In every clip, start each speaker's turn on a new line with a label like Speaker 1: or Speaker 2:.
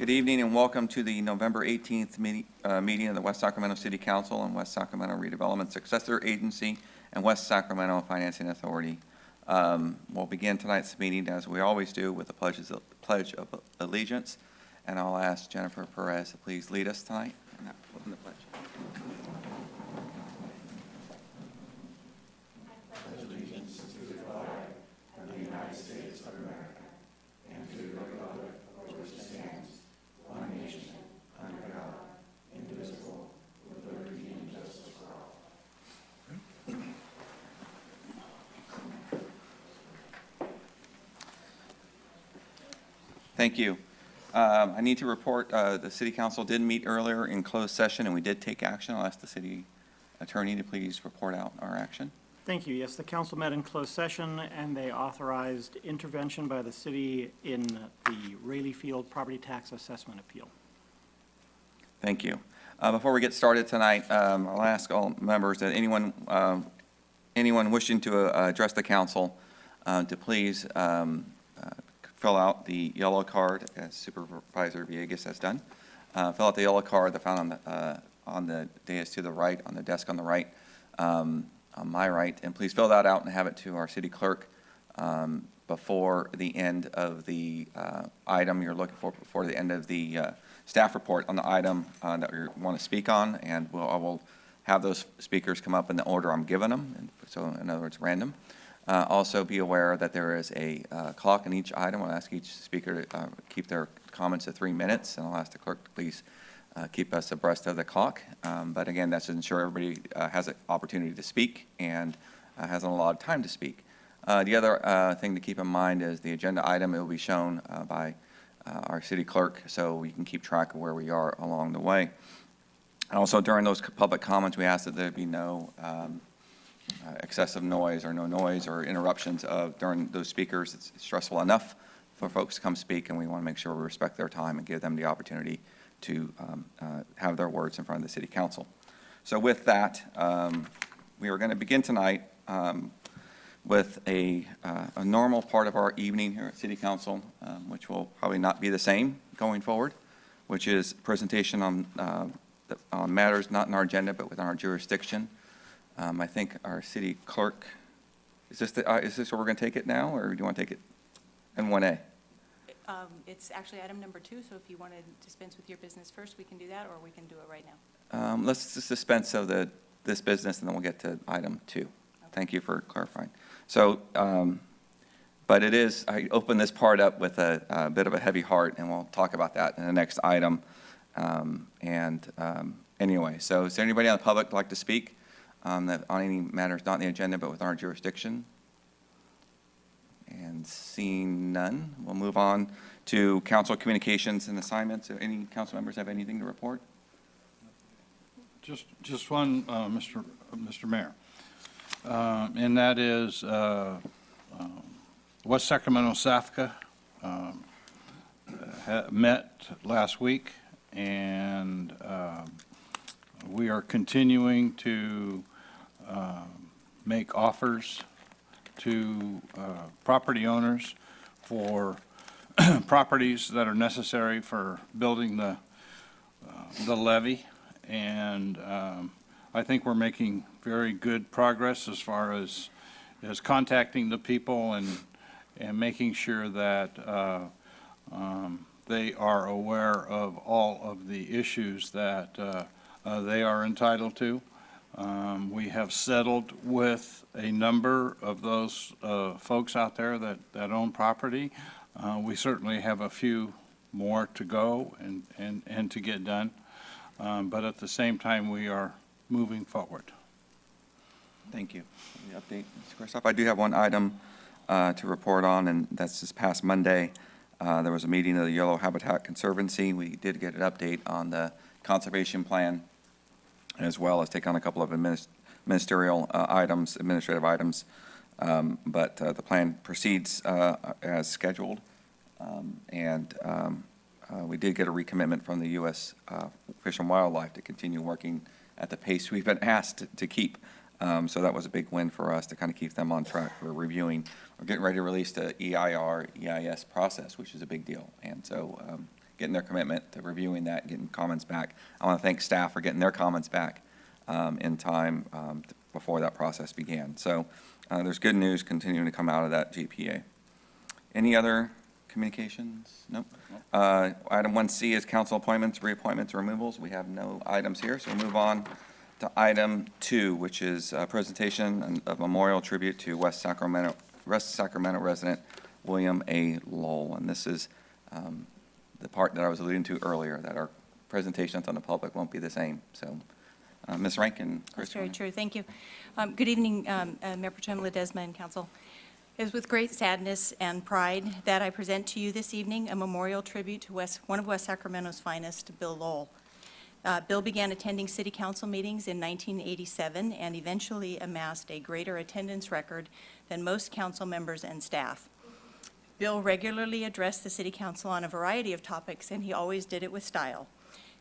Speaker 1: Good evening and welcome to the November 18th meeting of the West Sacramento City Council and West Sacramento Redevelopment Successor Agency and West Sacramento Financing Authority. We'll begin tonight's meeting, as we always do, with the Pledge of Allegiance. And I'll ask Jennifer Perez to please lead us tonight. Open the pledge. Thank you. I need to report the City Council did meet earlier in closed session, and we did take action. I'll ask the City Attorney to please report out our action.
Speaker 2: Thank you. Yes, the council met in closed session, and they authorized intervention by the city in the Rayleigh Field property tax assessment appeal.
Speaker 1: Thank you. Before we get started tonight, I'll ask all members that anyone wishing to address the council to please fill out the yellow card, as Supervisor Villegas has done. Fill out the yellow card that's found on the dais to the right, on the desk on the right, on my right, and please fill that out and have it to our city clerk before the end of the item you're looking for, before the end of the staff report on the item that you want to speak on, and I will have those speakers come up in the order I'm giving them, and so in other words, random. Also be aware that there is a clock in each item. I'll ask each speaker to keep their comments to 3 minutes, and I'll ask the clerk to please keep us abreast of the clock. But again, that's to ensure everybody has an opportunity to speak and has a lot of time to speak. The other thing to keep in mind is the agenda item. It will be shown by our city clerk, so we can keep track of where we are along the way. And also during those public comments, we ask that there be no excessive noise or no noise or interruptions during those speakers. It's stressful enough for folks to come speak, and we want to make sure we respect their time and give them the opportunity to have their words in front of the City Council. So with that, we are going to begin tonight with a normal part of our evening here at City Council, which will probably not be the same going forward, which is presentation on matters not in our agenda but within our jurisdiction. I think our city clerk, is this where we're going to take it now, or do you want to take it in 1A?
Speaker 3: It's actually item number 2, so if you want to dispense with your business first, we can do that, or we can do it right now.
Speaker 1: Let's just dispense of this business, and then we'll get to item 2. Okay. Thank you for clarifying. So, but it is, I opened this part up with a bit of a heavy heart, and we'll talk about that in the next item. Anyway, so is there anybody on the public who'd like to speak on any matters not in the agenda but within our jurisdiction? And seeing none, we'll move on to council communications and assignments. Do any council members have anything to report?
Speaker 4: Just one, Mr. Mayor, and that is West Sacramento SAFCA met last week, and we are continuing to make offers to property owners for properties that are necessary for building the levee, and I think we're making very good progress as far as contacting the people and making sure that they are aware of all of the issues that they are entitled to. We have settled with a number of those folks out there that own property. We certainly have a few more to go and to get done, but at the same time, we are moving forward.
Speaker 1: Thank you. The update, Mr. Kristoff. I do have one item to report on, and that's this past Monday. There was a meeting of the Yellow Habitat Conservancy. We did get an update on the conservation plan, as well as take on a couple of administrative items, but the plan proceeds as scheduled, and we did get a recommitment from the U.S. Fish and Wildlife to continue working at the pace we've been asked to keep. So that was a big win for us to kind of keep them on track for reviewing. We're getting ready to release the EIS process, which is a big deal, and so getting their commitment to reviewing that, getting comments back. I want to thank staff for getting their comments back in time before that process began. So there's good news continuing to come out of that GPA. Any other communications? Nope. Item 1C is council appointments, reappointments, removals. We have no items here, so we'll move on to item 2, which is a presentation of memorial tribute to West Sacramento resident William A. Lowell. And this is the part that I was alluding to earlier, that our presentations on the public won't be the same. So, Ms. Rankin, Chris.
Speaker 3: That's very true. Thank you. Good evening, Mayor Pro Tem Ledesma and council. It is with great sadness and pride that I present to you this evening a memorial tribute to one of West Sacramento's finest, Bill Lowell. Bill began attending city council meetings in 1987 and eventually amassed a greater attendance record than most council members and staff. Bill regularly addressed the city council on a variety of topics, and he always did it with style.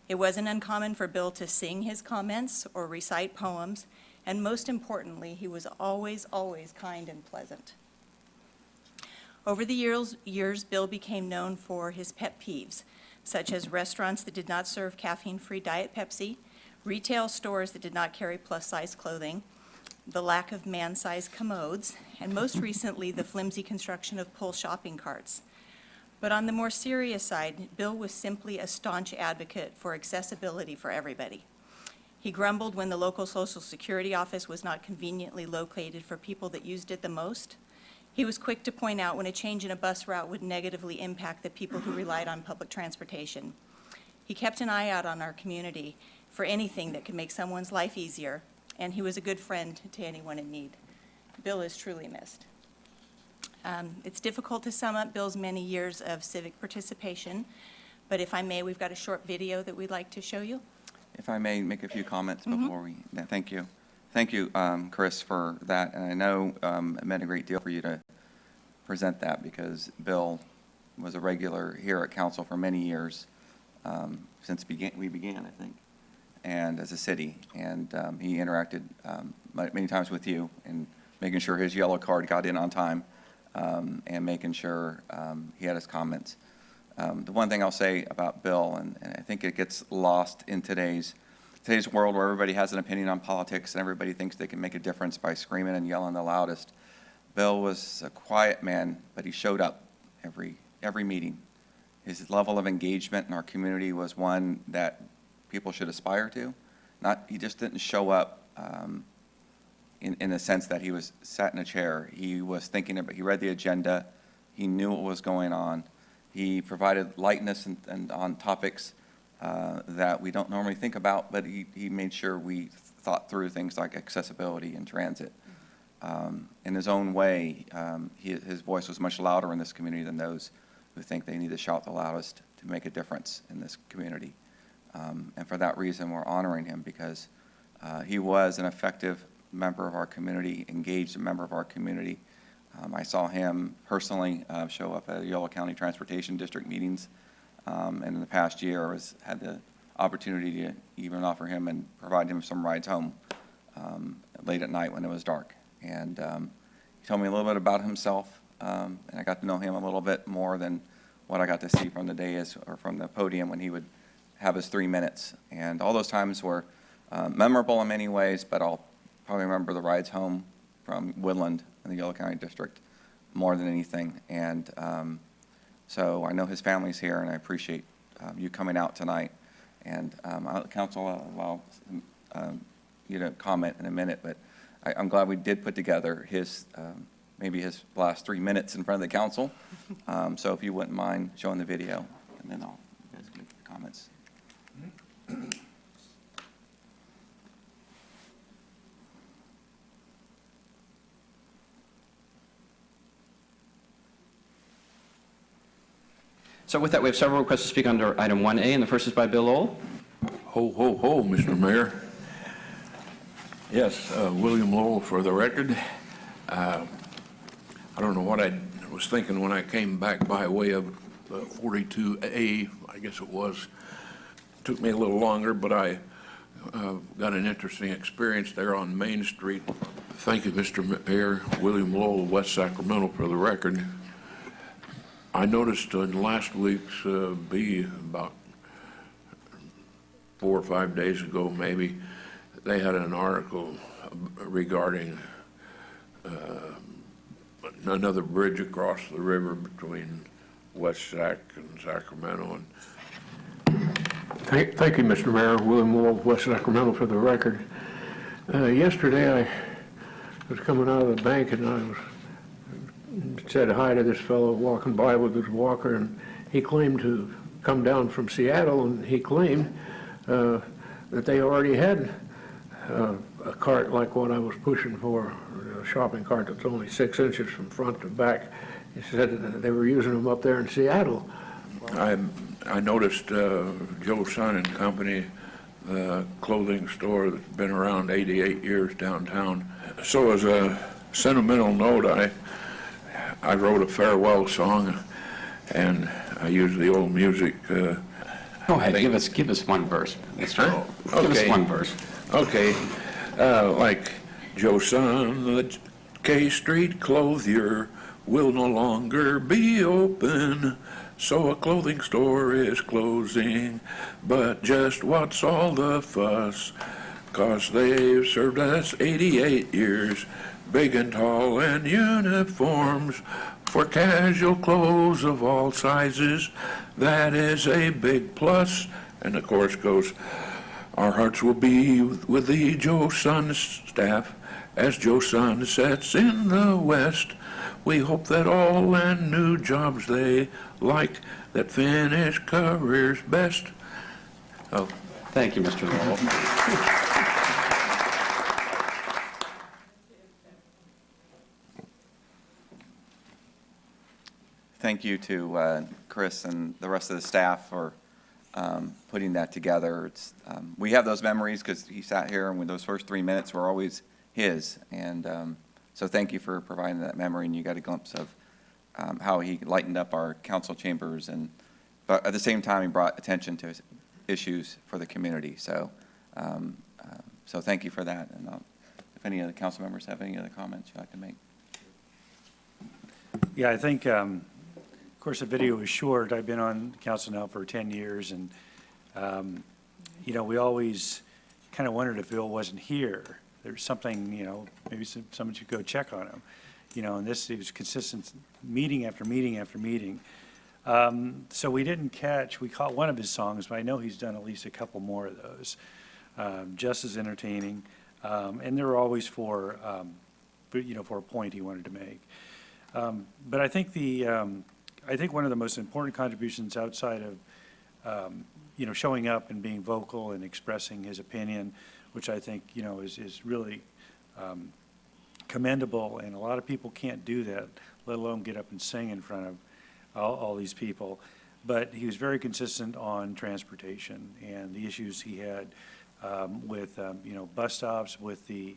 Speaker 3: It wasn't uncommon for Bill to sing his comments or recite poems, and most importantly, he was always, always kind and pleasant. Over the years, Bill became known for his pet peeves, such as restaurants that did not serve caffeine-free Diet Pepsi, retail stores that did not carry plus-size clothing, the lack of man-sized commodes, and most recently, the flimsy construction of pull shopping carts. But on the more serious side, Bill was simply a staunch advocate for accessibility for everybody. He grumbled when the local Social Security office was not conveniently located for people that used it the most. He was quick to point out when a change in a bus route would negatively impact the people who relied on public transportation. He kept an eye out on our community for anything that could make someone's life easier, and he was a good friend to anyone in need. Bill is truly missed. It's difficult to sum up Bill's many years of civic participation, but if I may, we've got a short video that we'd like to show you.
Speaker 1: If I may make a few comments before we, thank you. Thank you, Chris, for that. And I know it meant a great deal for you to present that because Bill was a regular here at council for many years, since we began, I think, and as a city. And he interacted many times with you and making sure his yellow card got in on time and making sure he had his comments. The one thing I'll say about Bill, and I think it gets lost in today's world where everybody has an opinion on politics and everybody thinks they can make a difference by screaming and yelling the loudest. Bill was a quiet man, but he showed up every meeting. His level of engagement in our community was one that people should aspire to. He just didn't show up in a sense that he was sat in a chair. He was thinking about, he read the agenda, he knew what was going on. He provided lightness and on topics that we don't normally think about, but he made sure we thought through things like accessibility and transit. In his own way, his voice was much louder in this community than those who think they need to shout the loudest to make a difference in this community. And for that reason, we're honoring him because he was an effective member of our community, engaged member of our community. I saw him personally show up at Yolo County Transportation District meetings, and in the past year had the opportunity to even offer him and provide him some rides home late at night when it was dark. And he told me a little bit about himself, and I got to know him a little bit more than what I got to see from the dais or from the podium when he would have his 3 minutes. And all those times were memorable in many ways, but I'll probably remember the rides home from Woodland in the Yolo County District more than anything. And so I know his family's here, and I appreciate you coming out tonight. And council, I'll allow you to comment in a minute, but I'm glad we did put together his, maybe his last 3 minutes in front of the council. So if you wouldn't mind showing the video, and then you guys can make the comments.
Speaker 5: So with that, we have several requests to speak under item 1A, and the first is by Bill Lowell.
Speaker 6: Ho, ho, ho, Mr. Mayor. Yes, William Lowell for the record. I don't know what I was thinking when I came back by way of 42A, I guess it was. Took me a little longer, but I got an interesting experience there on Main Street. Thank you, Mr. Mayor. William Lowell, West Sacramento for the record. I noticed in last week's B, about 4 or 5 days ago maybe, they had an article regarding another bridge across the river between West Sac and Sacramento. And
Speaker 7: Thank you, Mr. Mayor. William Moore, West Sacramento, for the record. Yesterday, I was coming out of the bank and I said hi to this fellow walking by with his walker, and he claimed to come down from Seattle, and he claimed that they already had a cart like what I was pushing for, a shopping cart that's only 6 inches from front to back. He said that they were using them up there in Seattle.
Speaker 6: I noticed Joe Son and Company, clothing store that's been around 88 years downtown. So as a sentimental note, I wrote a farewell song, and I used the old music.
Speaker 5: Go ahead, give us one verse, Mr.
Speaker 6: Huh?
Speaker 5: Roll. Give us
Speaker 6: Okay.
Speaker 5: one verse.
Speaker 6: Okay, like Joe Son, the K Street clothier will no longer be open, so a clothing store is closing. But just what's all the fuss? 'Cause they've served us 88 years, big and tall and uniforms, for casual clothes of all sizes. That is a big plus. And the chorus goes, our hearts will be with the Joe Son staff as Joe Son sets in the west. We hope that all land new jobs they like, that finish careers best. Oh,
Speaker 5: Thank you, Mr. Lowell.
Speaker 1: Thank you to Chris and the rest of the staff for putting that together. We have those memories because he sat here, and those first 3 minutes were always his. And so thank you for providing that memory, and you got a glimpse of how he lightened up our council chambers, but at the same time, he brought attention to issues for the community. So thank you for that. And if any other council members have any other comments you'd like to make.
Speaker 8: Yeah, I think, of course, the video was short. I've been on council now for 10 years, and, we always kind of wondered if Bill wasn't here. There's something, maybe someone should go check on him. And this was consistent meeting after meeting after meeting. So we caught one of his songs, but I know he's done at least a couple more of those, just as entertaining. And they were always for a point he wanted to make. But I think one of the most important contributions outside of, showing up and being vocal and expressing his opinion, which I think, is really commendable, and a lot of people can't do that, let alone get up and sing in front of all these people. But he was very consistent on transportation and the issues he had with, bus stops, with the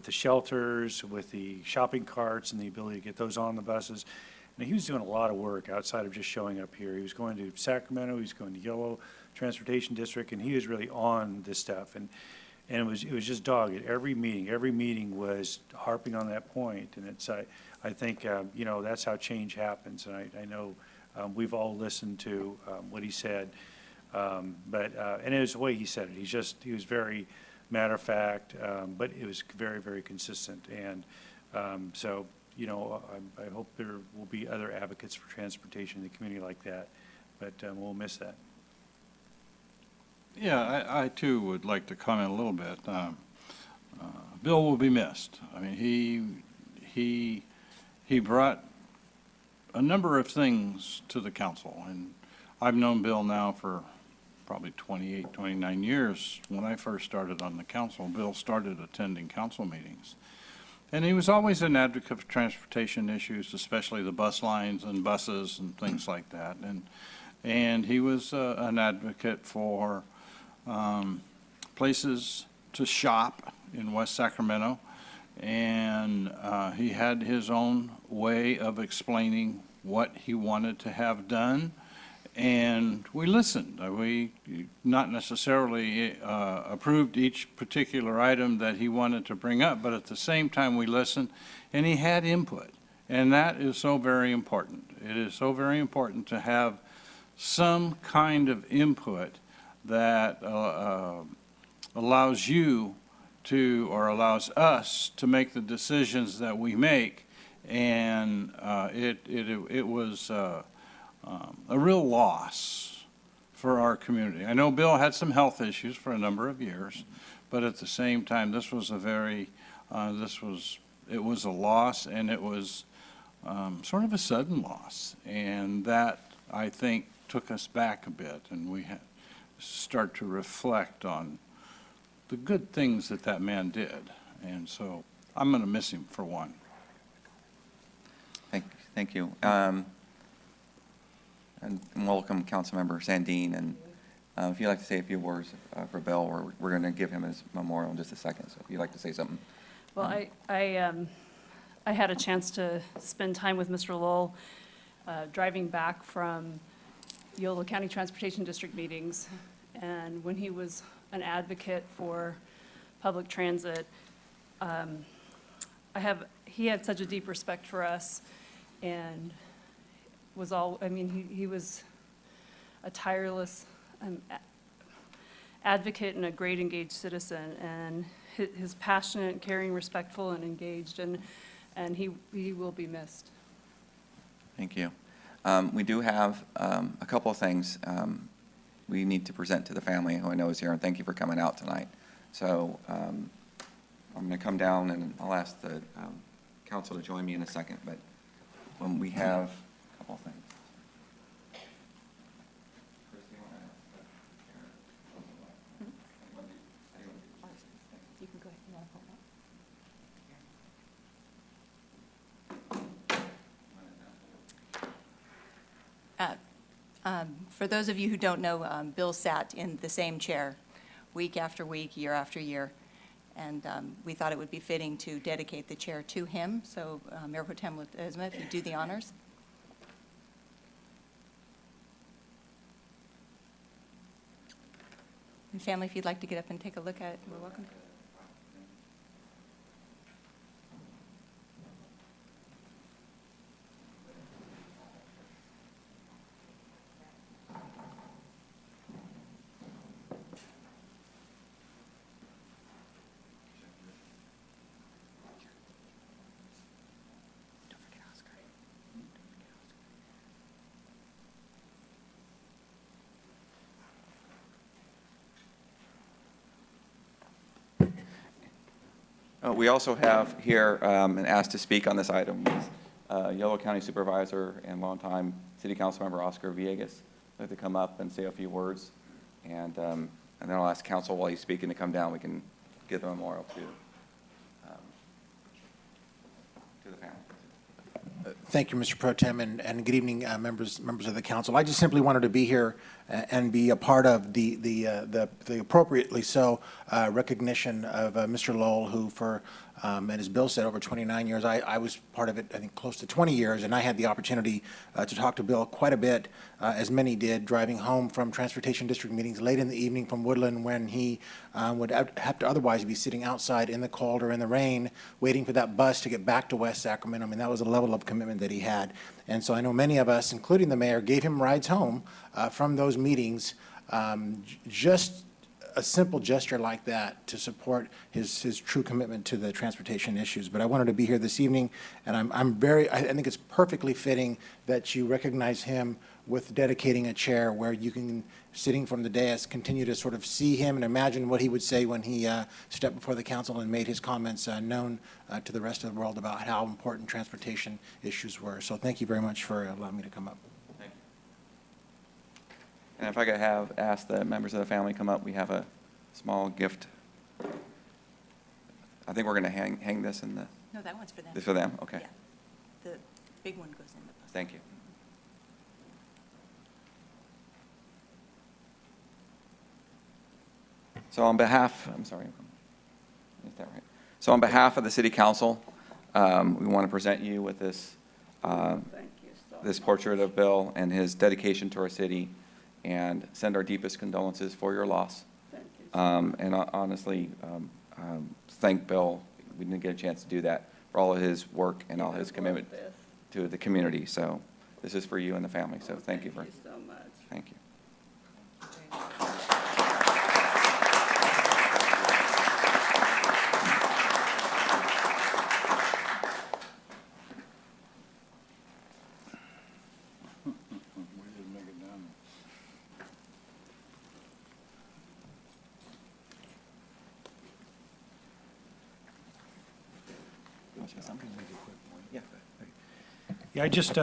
Speaker 8: shelters, with the shopping carts and the ability to get those on the buses. And he was doing a lot of work outside of just showing up here. He was going to Sacramento, he was going to Yellow Transportation District, and he was really on this stuff. And it was just dogged. Every meeting was harping on that point. And I think, that's how change happens. And I know we've all listened to what he said. And it was the way he said it. He was very matter of fact, but it was very, very consistent. And I hope there will be other advocates for transportation in the community like that, but we'll miss that.
Speaker 4: Yeah, I too would like to comment a little bit. Bill will be missed. I mean, he brought a number of things to the council, and I've known Bill now for probably 28, 29 years. When I first started on the council, Bill started attending council meetings. And he was always an advocate for transportation issues, especially the bus lines and buses and things like that. And he was an advocate for places to shop in West Sacramento. And he had his own way of explaining what he wanted to have done. And we listened. We not necessarily approved each particular item that he wanted to bring up, but at the same time we listened, and he had input. And that is so very important. It is so very important to have some kind of input that allows you to, or allows us to make the decisions that we make. And it was a real loss for our community. I know Bill had some health issues for a number of years, but at the same time, this was a very, it was a loss, and it was sort of a sudden loss. And that, I think, took us back a bit, and we had to start to reflect on the good things that that man did. And so I'm going to miss him for one.
Speaker 1: Thank you. And welcome, Councilmember Sandine. And if you'd like to say a few words for Bill, we're going to give him his memorial in just a second. So if you'd like to say something.
Speaker 9: Well, I had a chance to spend time with Mr. Lowell driving back from Yolo County Transportation District meetings, and when he was an advocate for public transit, he had such a deep respect for us, and was he was a tireless advocate and a great engaged citizen, and his passionate, caring, respectful, and engaged, and he will be missed.
Speaker 1: Thank you. We do have a couple of things we need to present to the family who I know is here, and thank you for coming out tonight. So I'm going to come down, and I'll ask the council to join me in a second, but when we have a couple of things.
Speaker 3: You can go ahead. You want to hold that? For those of you who don't know, Bill sat in the same chair week after week, year after year, and we thought it would be fitting to dedicate the chair to him. So Mayor Pro Tem Ledesma, if you do the honors. And family, if you'd like to get up and take a look at it, you're welcome.
Speaker 1: We also have here and asked to speak on this item Yolo County Supervisor and longtime City Council Member Oscar Villegas. I'd like to come up and say a few words, and then I'll ask council while he's speaking to come down. We can give the memorial to the family.
Speaker 10: Thank you, Mr. Pro Tem, and good evening, members of the council. I just simply wanted to be here and be a part of the appropriately so recognition of Mr. Lowell, who for, and as Bill said, over 29 years. I was part of it, I think, close to 20 years, and I had the opportunity to talk to Bill quite a bit, as many did, driving home from Transportation District meetings late in the evening from Woodland, when he would have to otherwise be sitting outside in the cold or in the rain, waiting for that bus to get back to West Sacramento. I mean, that was a level of commitment that he had. And so I know many of us, including the mayor, gave him rides home from those meetings, just a simple gesture like that to support his true commitment to the transportation issues. But I wanted to be here this evening, and I think it's perfectly fitting that you recognize him with dedicating a chair where you can, sitting from the dais, continue to sort of see him and imagine what he would say when he stepped before the council and made his comments known to the rest of the world about how important transportation issues were. So thank you very much for allowing me to come up.
Speaker 1: Thank you. And if I could ask the members of the family come up, we have a small gift. I think we're going to hang this in the.
Speaker 3: No, that one's for them.
Speaker 1: This for them? Okay.
Speaker 3: Yeah. The big one goes in the bus.
Speaker 1: Thank you. So on behalf, I'm sorry, is that right? So on behalf of the City Council, we want to present you with this, this portrait of Bill and his dedication to our city, and send our deepest condolences for your loss. And honestly, thank Bill. We didn't get a chance to do that, for all of his work and all his commitment to the community. So this is for you and the family. So thank you
Speaker 9: so much.
Speaker 1: Thank you.
Speaker 8: Yeah, I just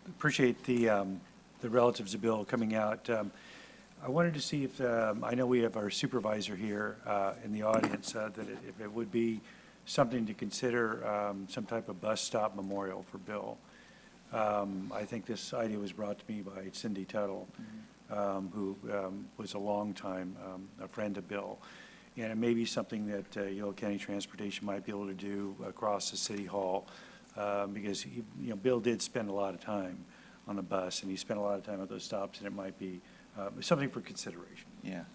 Speaker 8: appreciate the relatives of Bill coming out. I wanted to see if, I know we have our supervisor here in the audience, that if it would be something to consider, some type of bus stop memorial for Bill. I think this idea was brought to me by Cindy Tuttle, who was a longtime a friend of Bill. And it may be something that Yolo County Transportation might be able to do across the city hall, because Bill did spend a lot of time on the bus, and he spent a lot of time at those stops, and it might be something for consideration.
Speaker 1: Yeah.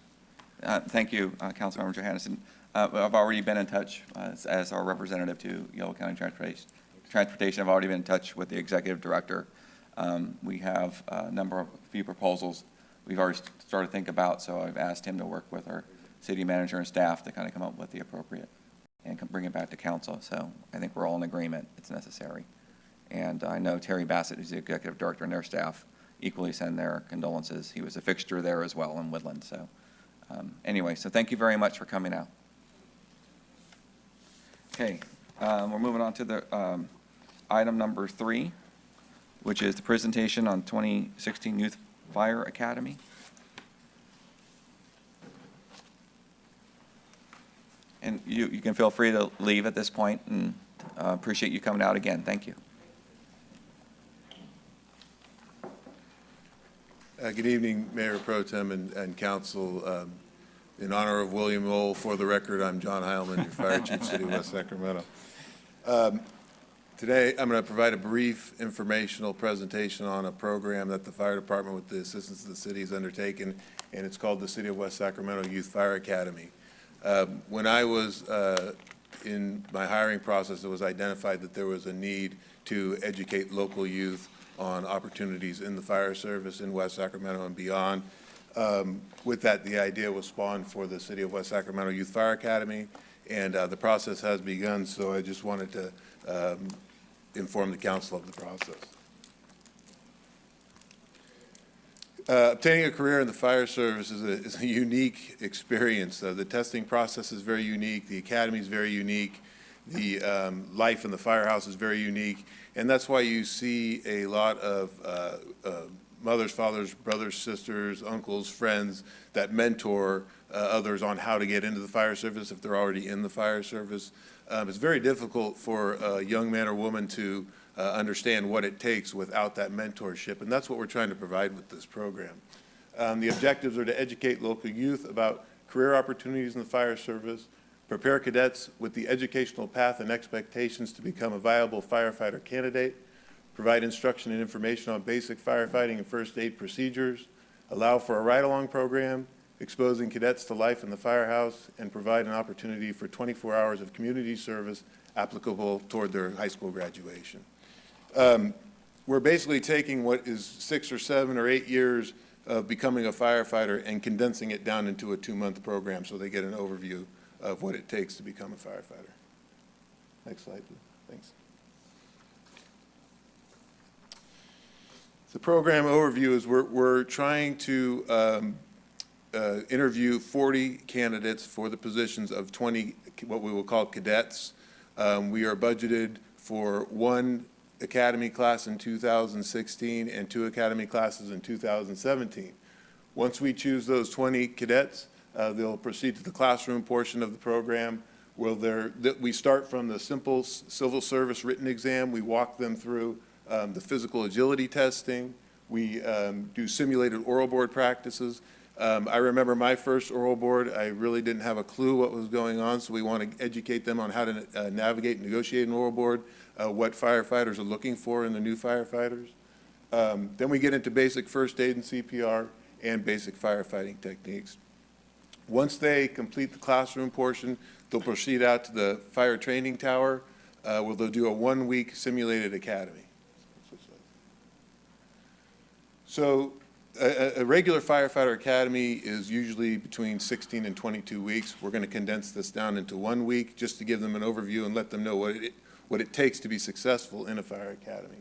Speaker 1: Thank you, Councilmember Johannesson. I've already been in touch as our representative to Yolo County Transportation. I've already been in touch with the executive director. We have a few proposals we've already started to think about, so I've asked him to work with our city manager and staff to kind of come up with the appropriate and bring it back to council. So I think we're all in agreement it's necessary. And I know Terry Bassett, who's the executive director, and their staff equally send their condolences. He was a fixture there as well in Woodland. So anyway, so thank you very much for coming out. Okay, we're moving on to the item number 3, which is the presentation on 2016 Youth Fire Academy. And you can feel free to leave at this point, and appreciate you coming out again. Thank you.
Speaker 11: Good evening, Mayor Pro Tem and Council. In honor of William Lowell, for the record, I'm John Heilman, your Fire Chief, City of West Sacramento. Today, I'm going to provide a brief informational presentation on a program that the Fire Department, with the assistance of the city, has undertaken, and it's called the City of West Sacramento Youth Fire Academy. When I was in my hiring process, it was identified that there was a need to educate local youth on opportunities in the fire service in West Sacramento and beyond. With that, the idea was spawned for the City of West Sacramento Youth Fire Academy, and the process has begun, so I just wanted to inform the council of the process. Obtaining a career in the fire service is a unique experience. The testing process is very unique. The academy is very unique. The life in the firehouse is very unique. And that's why you see a lot of mothers, fathers, brothers, sisters, uncles, friends that mentor others on how to get into the fire service if they're already in the fire service. It's very difficult for a young man or woman to understand what it takes without that mentorship, and that's what we're trying to provide with this program. The objectives are to educate local youth about career opportunities in the fire service, prepare cadets with the educational path and expectations to become a viable firefighter candidate, provide instruction and information on basic firefighting and first aid procedures, allow for a ride-along program, exposing cadets to life in the firehouse, and provide an opportunity for 24 hours of community service applicable toward their high school graduation. We're basically taking what is 6 or 7 or 8 years of becoming a firefighter and condensing it down into a 2-month program so they get an overview of what it takes to become a firefighter. Next slide, please. Thanks. The program overview is we're trying to interview 40 candidates for the positions of 20, what we will call cadets. We are budgeted for 1 academy class in 2016 and 2 academy classes in 2017. Once we choose those 20 cadets, they'll proceed to the classroom portion of the program, where we start from the simple civil service written exam. We walk them through the physical agility testing. We do simulated oral board practices. I remember my first oral board, I really didn't have a clue what was going on, so we want to educate them on how to navigate and negotiate an oral board, what firefighters are looking for in the new firefighters. Then we get into basic first aid and CPR and basic firefighting techniques. Once they complete the classroom portion, they'll proceed out to the fire training tower. where they'll do a 1-week simulated academy. So a regular firefighter academy is usually between 16 and 22 weeks. We're going to condense this down into 1 week just to give them an overview and let them know what it takes to be successful in a fire academy.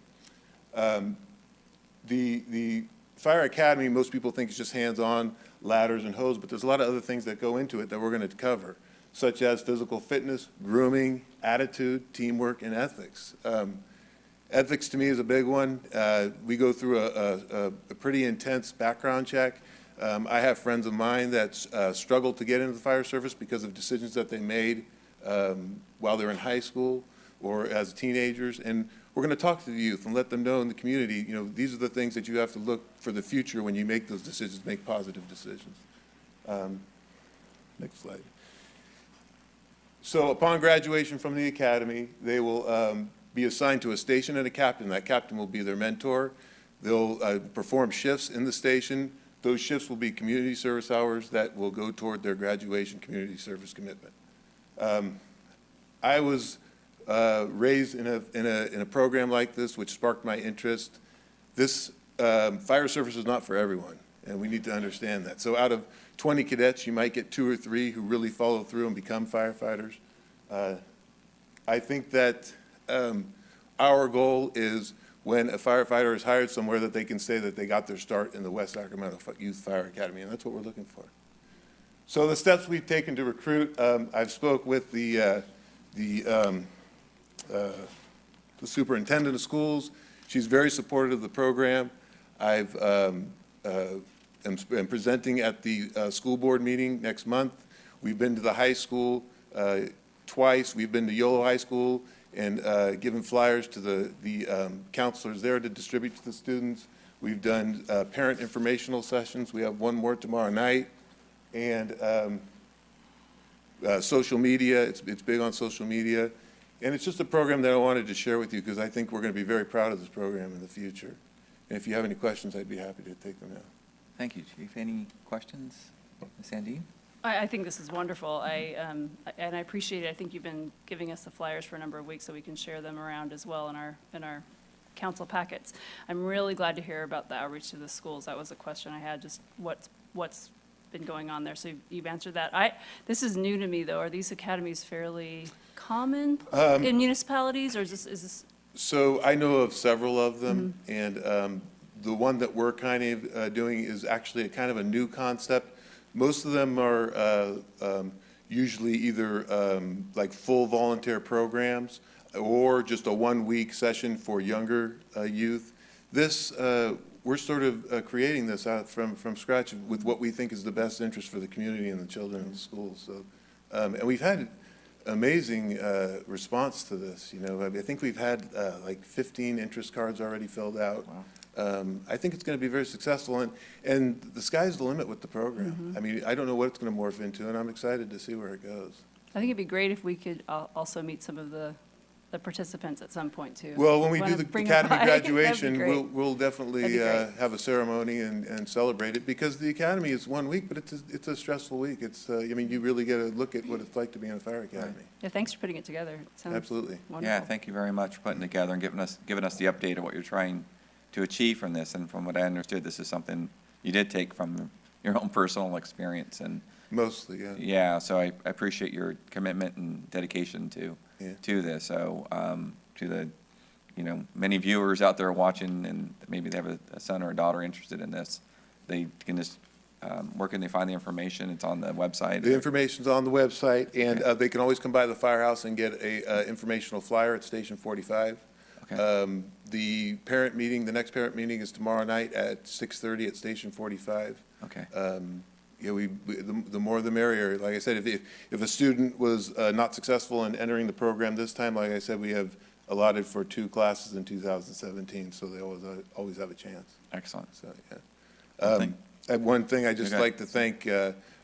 Speaker 11: The fire academy, most people think it's just hands-on, ladders and hose, but there's a lot of other things that go into it that we're going to cover, such as physical fitness, grooming, attitude, teamwork, and ethics. Ethics to me is a big one. We go through a pretty intense background check. I have friends of mine that struggled to get into the fire service because of decisions that they made while they're in high school or as teenagers. And we're going to talk to the youth and let them know in the community, you know, these are the things that you have to look for the future when you make those decisions, make positive decisions. Next slide. So upon graduation from the academy, they will be assigned to a station and a captain. That captain will be their mentor. They'll perform shifts in the station. Those shifts will be community service hours that will go toward their graduation community service commitment. I was raised in a program like this, which sparked my interest. This fire service is not for everyone, and we need to understand that. So out of 20 cadets, you might get 2 or 3 who really follow through and become firefighters. I think that our goal is when a firefighter is hired somewhere that they can say that they got their start in the West Sacramento Youth Fire Academy, and that's what we're looking for. So the steps we've taken to recruit, I've spoke with the superintendent of schools. She's very supportive of the program. I'm presenting at the school board meeting next month. We've been to the high school twice. We've been to Yolo High School and given flyers to the counselors there to distribute to the students. We've done parent informational sessions. We have one more tomorrow night. And social media, it's big on social media. And it's just a program that I wanted to share with you because I think we're going to be very proud of this program in the future. And if you have any questions, I'd be happy to take them now.
Speaker 1: Thank you, Chief. Any questions? Ms. Sandine?
Speaker 9: I think this is wonderful. And I appreciate it. I think you've been giving us the flyers for a number of weeks so we can share them around as well in our council packets. I'm really glad to hear about the outreach to the schools. That was a question I had, just what's been going on there. So you've answered that. This is new to me, though. Are these academies fairly common in municipalities, or is this?
Speaker 11: So I know of several of them, and the one that we're kind of doing is actually a kind of a new concept. Most of them are usually either like full volunteer programs or just a 1-week session for younger youth. This, we're sort of creating this out from scratch with what we think is the best interest for the community and the children in the schools. So, and we've had amazing response to this. You know, I think we've had like 15 interest cards already filled out.
Speaker 1: Wow.
Speaker 11: I think it's going to be very successful, and the sky's the limit with the program. I mean, I don't know what it's going to morph into, and I'm excited to see where it goes.
Speaker 9: I think it'd be great if we could also meet some of the participants at some point, too.
Speaker 11: Well, when we do
Speaker 9: Wanna
Speaker 11: the
Speaker 9: bring them
Speaker 11: academy
Speaker 9: by? That'd be
Speaker 11: graduation,
Speaker 9: great.
Speaker 11: we'll definitely
Speaker 9: That'd be great.
Speaker 11: have a ceremony and celebrate it, because the academy is 1 week, but it's a stressful week. It's, I mean, you really get to look at what it's like to be in a fire academy.
Speaker 9: Yeah, thanks for putting it together. It sounds
Speaker 11: Absolutely.
Speaker 9: wonderful.
Speaker 1: Yeah, thank you very much for putting it together and giving us the update of what you're trying to achieve from this. And from what I understood, this is something you did take from your own personal experience. And
Speaker 11: Mostly, yeah.
Speaker 1: yeah, so I appreciate your commitment and dedication
Speaker 11: Yeah.
Speaker 1: to this. So to the, many viewers out there watching, and maybe they have a son or a daughter interested in this, they can just, where can they find the information? It's on the website?
Speaker 11: The information's on the website, and they can always come by the firehouse and get a informational flyer at Station 45.
Speaker 1: Okay.
Speaker 11: The parent meeting, the next parent meeting is tomorrow night at 6:30 at Station 45.
Speaker 1: Okay.
Speaker 11: Yeah, the more the merrier. Like I said, if a student was not successful in entering the program this time, like I said, we have allotted for 2 classes in 2017, so they always have a chance.
Speaker 1: Excellent.
Speaker 11: So, yeah. One thing I'd just
Speaker 1: Okay.
Speaker 11: like to thank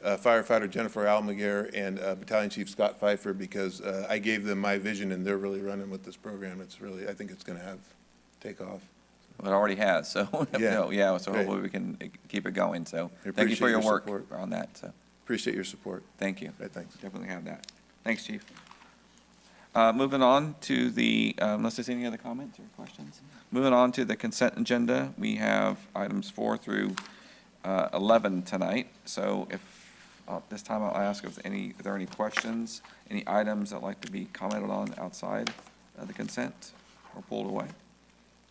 Speaker 11: firefighter Jennifer Almaguer and Battalion Chief Scott Pfeiffer, because I gave them my vision, and they're really running with this program. It's really, I think it's going to take off.
Speaker 1: Well, it already has, so,
Speaker 11: Yeah.
Speaker 1: so
Speaker 11: Great.
Speaker 1: hopefully we can keep it going. So
Speaker 11: I
Speaker 1: thank you for
Speaker 11: appreciate
Speaker 1: your
Speaker 11: your
Speaker 1: work
Speaker 11: support.
Speaker 1: on that. So
Speaker 11: Appreciate your support.
Speaker 1: thank you.
Speaker 11: Right, thanks.
Speaker 1: Definitely have that. Thanks, Chief. Moving on to the, unless there's any other comments or questions? Moving on to the consent agenda, we have items 4 through 11 tonight. So if, this time I'll ask if there are any questions, any items that like to be commented on outside of the consent or pulled away?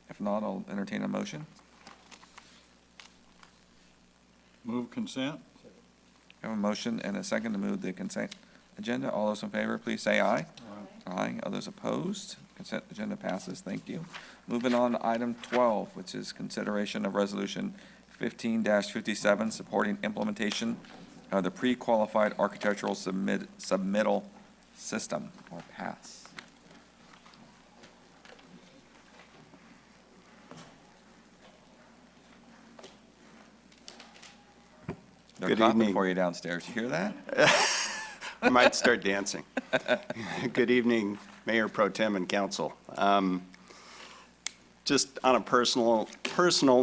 Speaker 1: If not, I'll entertain a motion.
Speaker 4: Move consent?
Speaker 1: I have a motion and a second to move the consent agenda. All those in favor, please say aye. Aye. Others opposed? Consent agenda passes. Thank you. Moving on to item 12, which is consideration of resolution 15-57, supporting implementation of the pre-qualified architectural submittal system, or PAS. They're
Speaker 12: Good
Speaker 1: clapping
Speaker 12: evening.
Speaker 1: for you downstairs. You hear that?
Speaker 12: I might start dancing. Good evening, Mayor Pro Tem and Council. Just on a personal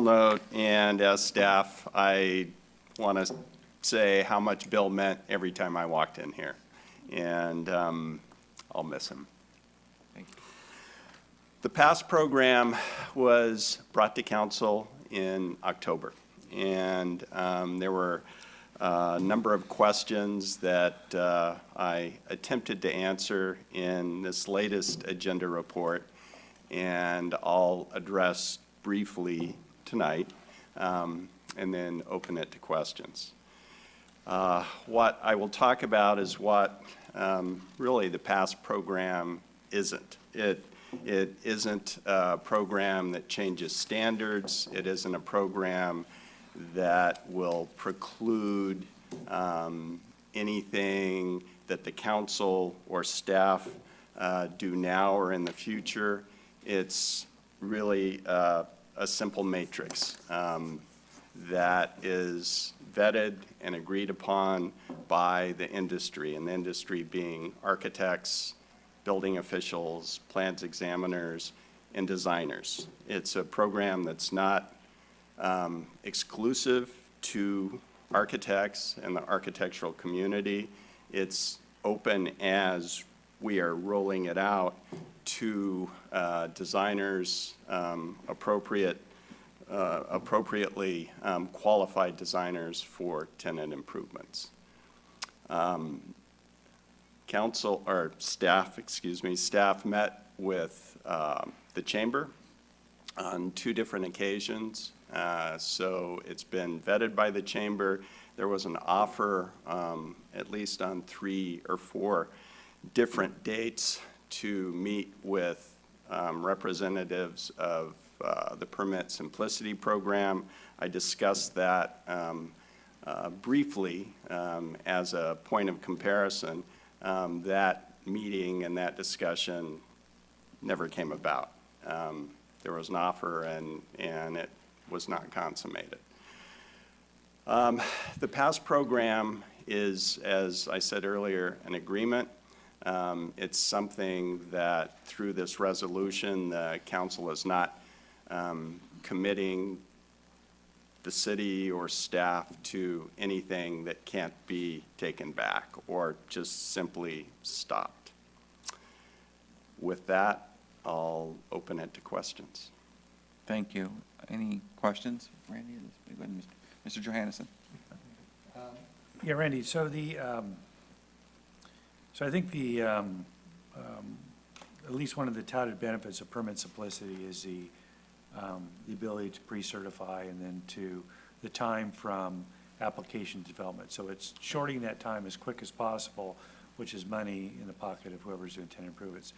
Speaker 12: note, and as staff, I want to say how much Bill meant every time I walked in here, and I'll miss him.
Speaker 1: Thank you.
Speaker 12: The PASS program was brought to council in October, and there were a number of questions that I attempted to answer in this latest agenda report, and I'll address briefly tonight, and then open it to questions. What I will talk about is what really the PASS program isn't. It isn't a program that changes standards. It isn't a program that will preclude anything that the council or staff do now or in the future. It's really a simple matrix that is vetted and agreed upon by the industry, and the industry being architects, building officials, plans examiners, and designers. It's a program that's not exclusive to architects and the architectural community. It's open as we are rolling it out to designers, appropriately qualified designers for tenant improvements. Staff met with the chamber on 2 different occasions. So it's been vetted by the chamber. There was an offer, at least on 3 or 4 different dates, to meet with representatives of the Permit Simplicity program. I discussed that briefly as a point of comparison. That meeting and that discussion never came about. There was an offer and it was not consummated. The PASS program is, as I said earlier, an agreement. It's something that through this resolution, the council is not committing the city or staff to anything that can't be taken back or just simply stopped. With that, I'll open it to questions.
Speaker 1: Thank you. Any questions, Randy? Go ahead, Mr. Johannesson.
Speaker 8: Yeah, Randy, so so I think at least one of the touted benefits of permit simplicity is the ability to pre-certify and then to the time from application to development. So it's shortening that time as quick as possible, which is money in the pocket of whoever's doing tenant improvements.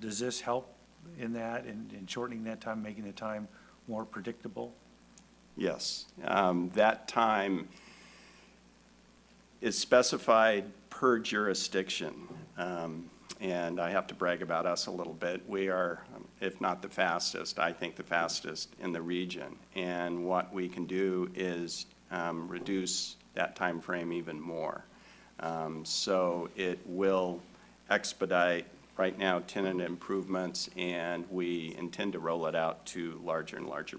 Speaker 8: Does this help in that, in shortening that time, making the time more predictable?
Speaker 12: Yes, that time is specified per jurisdiction. And I have to brag about us a little bit. We are, if not the fastest, I think the fastest in the region. And what we can do is reduce that time frame even more. So it will expedite right now tenant improvements, and we intend to roll it out to larger and larger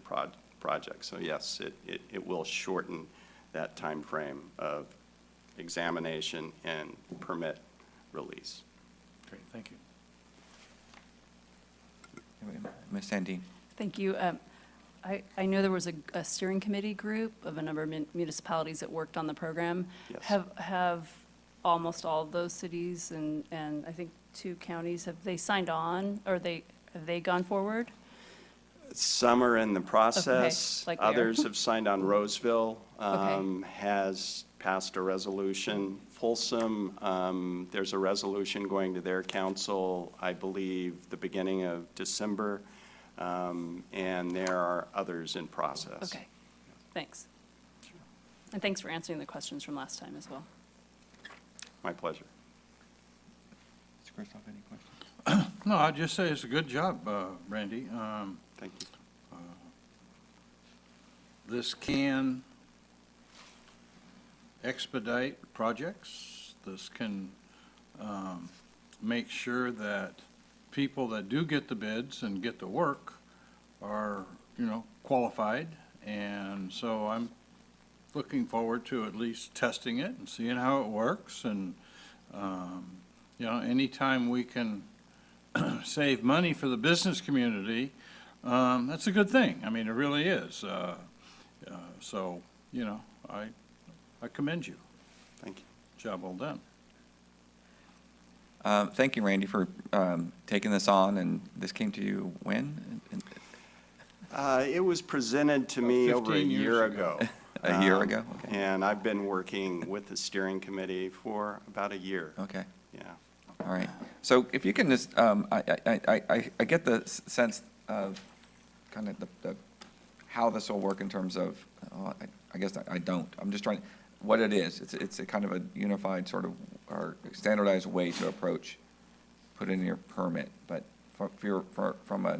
Speaker 12: projects. So yes, it will shorten that time frame of examination and permit release.
Speaker 8: Great, thank you.
Speaker 1: Ms. Sandine?
Speaker 9: Thank you. I know there was a steering committee group of a number of municipalities that worked on the program.
Speaker 12: Yes.
Speaker 9: Have almost all of those cities and I think 2 counties, have they signed on, or have they gone forward?
Speaker 12: Some are in the process.
Speaker 9: like where?
Speaker 12: Others have signed on. Roseville
Speaker 9: Okay.
Speaker 12: has passed a resolution. Folsom, there's a resolution going to their council, I believe, the beginning of December, and there are others in process.
Speaker 9: Okay, thanks. And thanks for answering the questions from last time as well.
Speaker 12: My pleasure.
Speaker 1: Mr. Kristoff, any questions?
Speaker 4: No, I'd just say it's a good job, Randy.
Speaker 12: Thank you.
Speaker 4: This can expedite projects. This can make sure that people that do get the bids and get the work are, qualified. And so I'm looking forward to at least testing it and seeing how it works. And, anytime we can save money for the business community, that's a good thing. I mean, it really is. So, I commend you.
Speaker 12: Thank you.
Speaker 4: Job well done.
Speaker 1: Thank you, Randy, for taking this on, and this came to you when?
Speaker 12: It was presented to me over a
Speaker 4: 15 years
Speaker 12: year
Speaker 4: ago.
Speaker 12: ago.
Speaker 1: A year ago? Okay.
Speaker 12: And I've been working with the steering committee for about a year.
Speaker 1: Okay.
Speaker 12: Yeah.
Speaker 1: All right. So if you can just, I get the sense of kind of the how this will work in terms of, I guess I don't. I'm just trying, what it is. It's a kind of a unified sort of, or standardized way to approach, put in your permit. But from a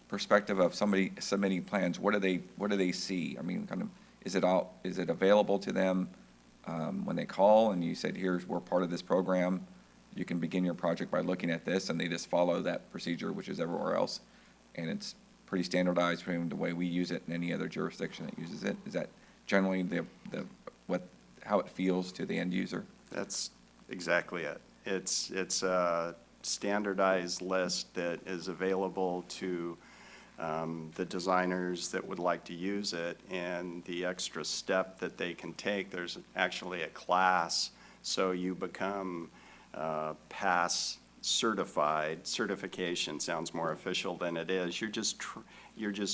Speaker 1: perspective of somebody submitting plans, what do they see? I mean, kind of, is it available to them when they call and you said, we're part of this program, you can begin your project by looking at this, and they just follow that procedure, which is everywhere else, and it's pretty standardized from the way we use it in any other jurisdiction that uses it? Is that generally how it feels to the end user?
Speaker 12: That's exactly it. It's a standardized list that is available to the designers that would like to use it, and the extra step that they can take, there's actually a class, so you become pass certified. Certification sounds more official than it is. You're just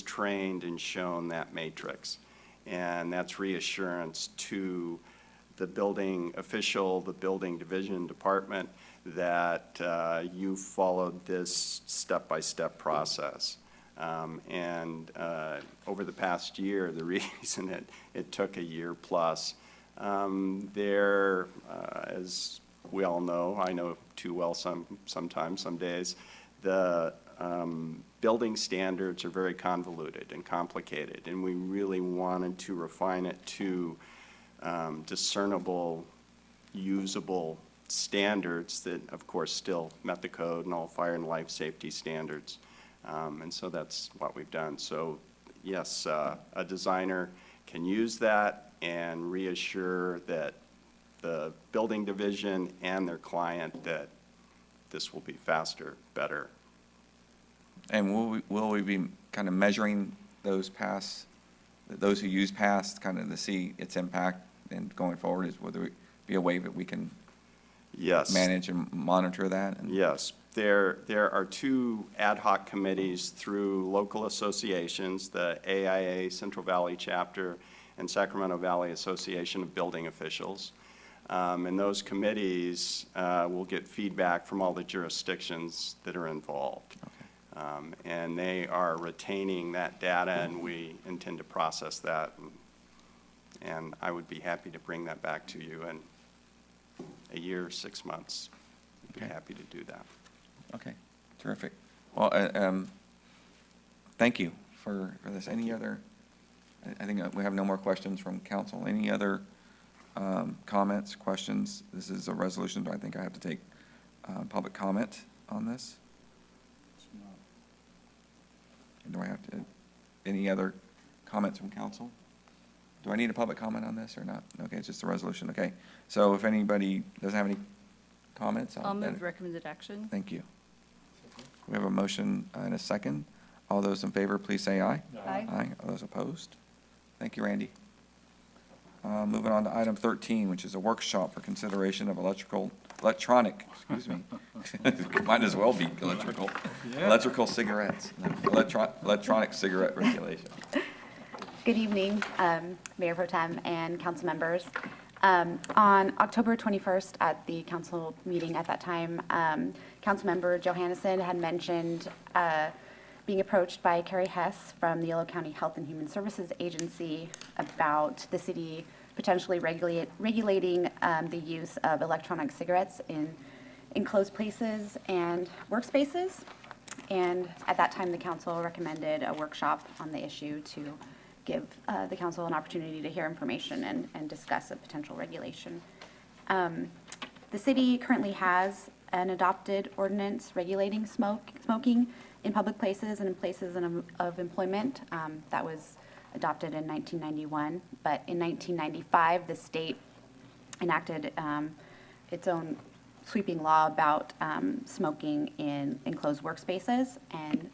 Speaker 12: trained and shown that matrix, and that's reassurance to the building official, the building division department, that you followed this step-by-step process. And over the past year, the reason it took a year plus, as we all know, I know too well sometimes, some days, the building standards are very convoluted and complicated, and we really wanted to refine it to discernible, usable standards that, of course, still met the code and all fire and life safety standards. And so that's what we've done. So yes, a designer can use that and reassure that the building division and their client that this will be faster, better.
Speaker 1: And will we be kind of measuring those who use past, kind of to see its impact, and going forward, will there be a way that we can
Speaker 12: Yes.
Speaker 1: manage and monitor that?
Speaker 12: Yes. There are 2 ad hoc committees through local associations, the AIA Central Valley Chapter and Sacramento Valley Association of Building Officials. And those committees will get feedback from all the jurisdictions that are involved. And they are retaining that data, and we intend to process that. And I would be happy to bring that back to you in a year, 6 months. I'd be
Speaker 1: Okay.
Speaker 12: happy to do that.
Speaker 1: Okay, terrific. Well, thank you for this. Any other, I think we have no more questions from council. Any other comments, questions? This is a resolution, but I think I have to take public comment on this. Do I have to, any other comments from council? Do I need a public comment on this or not? Okay, it's just a resolution, okay. So if anybody doesn't have any comments?
Speaker 9: I'll move recommended action.
Speaker 1: Thank you. We have a motion and a second. All those in favor, please say aye.
Speaker 9: Aye.
Speaker 1: Aye. All those opposed? Thank you, Randy. Moving on to item 13, which is a workshop for consideration of electronic, might as well be electrical cigarettes, electronic cigarette regulation.
Speaker 13: Good evening, Mayor Pro Tem and council members. On October 21st at the council meeting at that time, Councilmember Johannesson had mentioned being approached by Carrie Hess from the Yolo County Health and Human Services Agency about the city potentially regulating the use of electronic cigarettes in enclosed places and workspaces. And at that time, the council recommended a workshop on the issue to give the council an opportunity to hear information and discuss a potential regulation. The city currently has an adopted ordinance regulating smoking in public places and in places of employment. That was adopted in 1991, but in 1995, the state enacted its own sweeping law about smoking in enclosed workspaces. And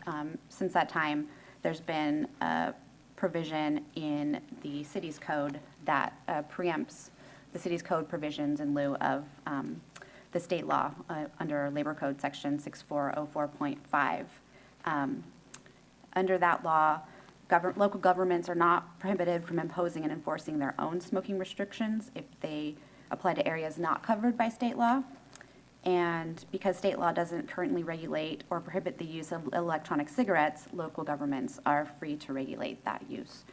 Speaker 13: since that time, there's been a provision in the city's code that preempts the city's code provisions in lieu of the state law under Labor Code Section 6404.5. Under that law, local governments are not prohibited from imposing and enforcing their own smoking restrictions if they apply to areas not covered by state law. And because state law doesn't currently regulate or prohibit the use of electronic cigarettes, local governments are free to regulate that use.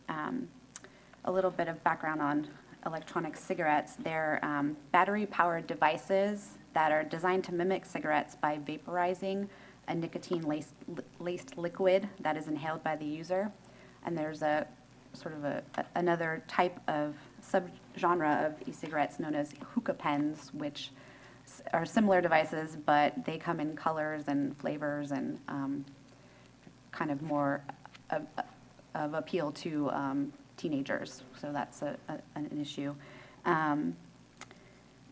Speaker 13: A little bit of background on electronic cigarettes. They're battery-powered devices that are designed to mimic cigarettes by vaporizing a nicotine-laced liquid that is inhaled by the user. And there's a sort of another type of subgenre of e-cigarettes known as hookah pens, which are similar devices, but they come in colors and flavors and kind of more of appeal to teenagers. So that's an issue.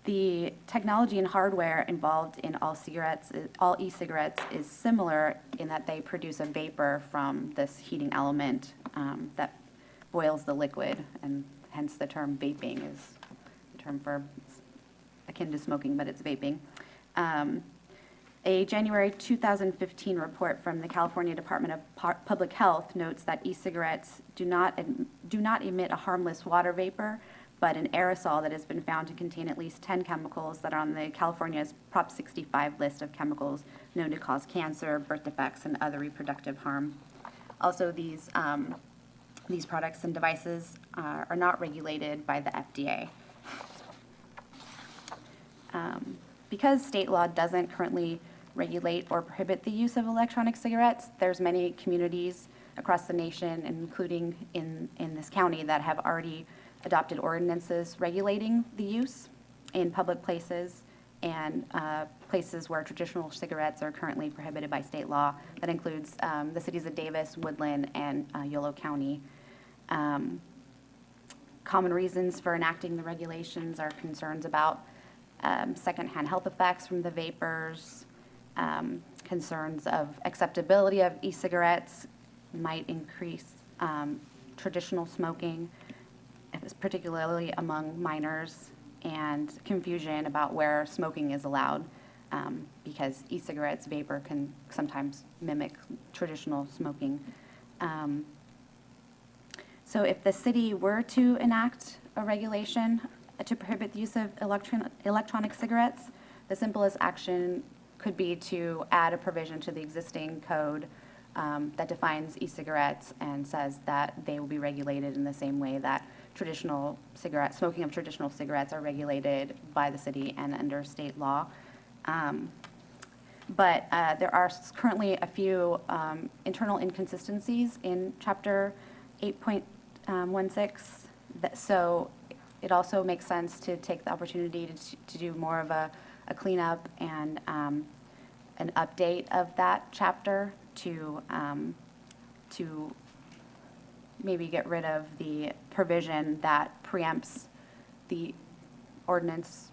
Speaker 13: The technology and hardware involved in all e-cigarettes is similar in that they produce a vapor from this heating element that boils the liquid, and hence the term vaping is the term for akin to smoking, but it's vaping. A January 2015 report from the California Department of Public Health notes that e-cigarettes do not emit a harmless water vapor, but an aerosol that has been found to contain at least 10 chemicals that are on the California's Prop 65 list of chemicals known to cause cancer, birth defects, and other reproductive harm. Also, these products and devices are not regulated by the FDA. Because state law doesn't currently regulate or prohibit the use of electronic cigarettes, there's many communities across the nation, including in this county, that have already adopted ordinances regulating the use in public places and places where traditional cigarettes are currently prohibited by state law. That includes the cities of Davis, Woodland, and Yolo County. Common reasons for enacting the regulations are concerns about secondhand health effects from the vapors, concerns of acceptability of e-cigarettes might increase traditional smoking, particularly among minors, and confusion about where smoking is allowed, because e-cigarettes vapor can sometimes mimic traditional smoking. So if the city were to enact a regulation to prohibit the use of electronic cigarettes, the simplest action could be to add a provision to the existing code that defines e-cigarettes and says that they will be regulated in the same way that smoking of traditional cigarettes are regulated by the city and under state law. But there are currently a few internal inconsistencies in Chapter 8.16, so it also makes sense to take the opportunity to do more of a cleanup and an update of that chapter to maybe get rid of the provision that preempts the ordinance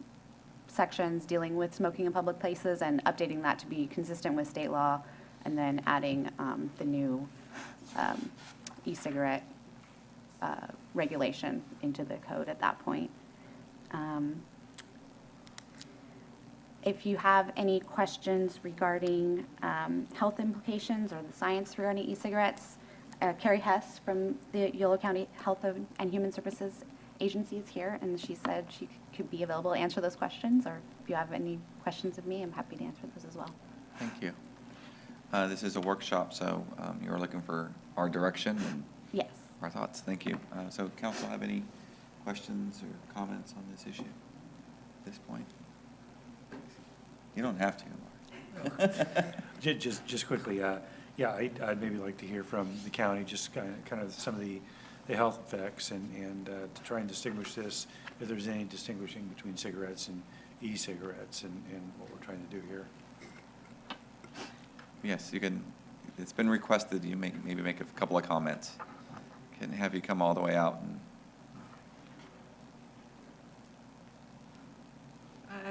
Speaker 13: sections dealing with smoking in public places and updating that to be consistent with state law, and then adding the new e-cigarette regulation into the code at that point. If you have any questions regarding health implications or the science regarding e-cigarettes, Carrie Hess from the Yolo County Health and Human Services Agency is here, and she said she could be available to answer those questions, or if you have any questions of me, I'm happy to answer those as well.
Speaker 1: Thank you. This is a workshop, so you're looking for our direction and
Speaker 13: Yes.
Speaker 1: our thoughts. Thank you. So council, have any questions or comments on this issue at this point? You don't have to.
Speaker 8: Just quickly, yeah, I'd maybe like to hear from the county, just kind of some of the health effects and to try and distinguish this, if there's any distinguishing between cigarettes and e-cigarettes and what we're trying to do here.
Speaker 1: Yes, you can, it's been requested you maybe make a couple of comments. Can have you come all the way out and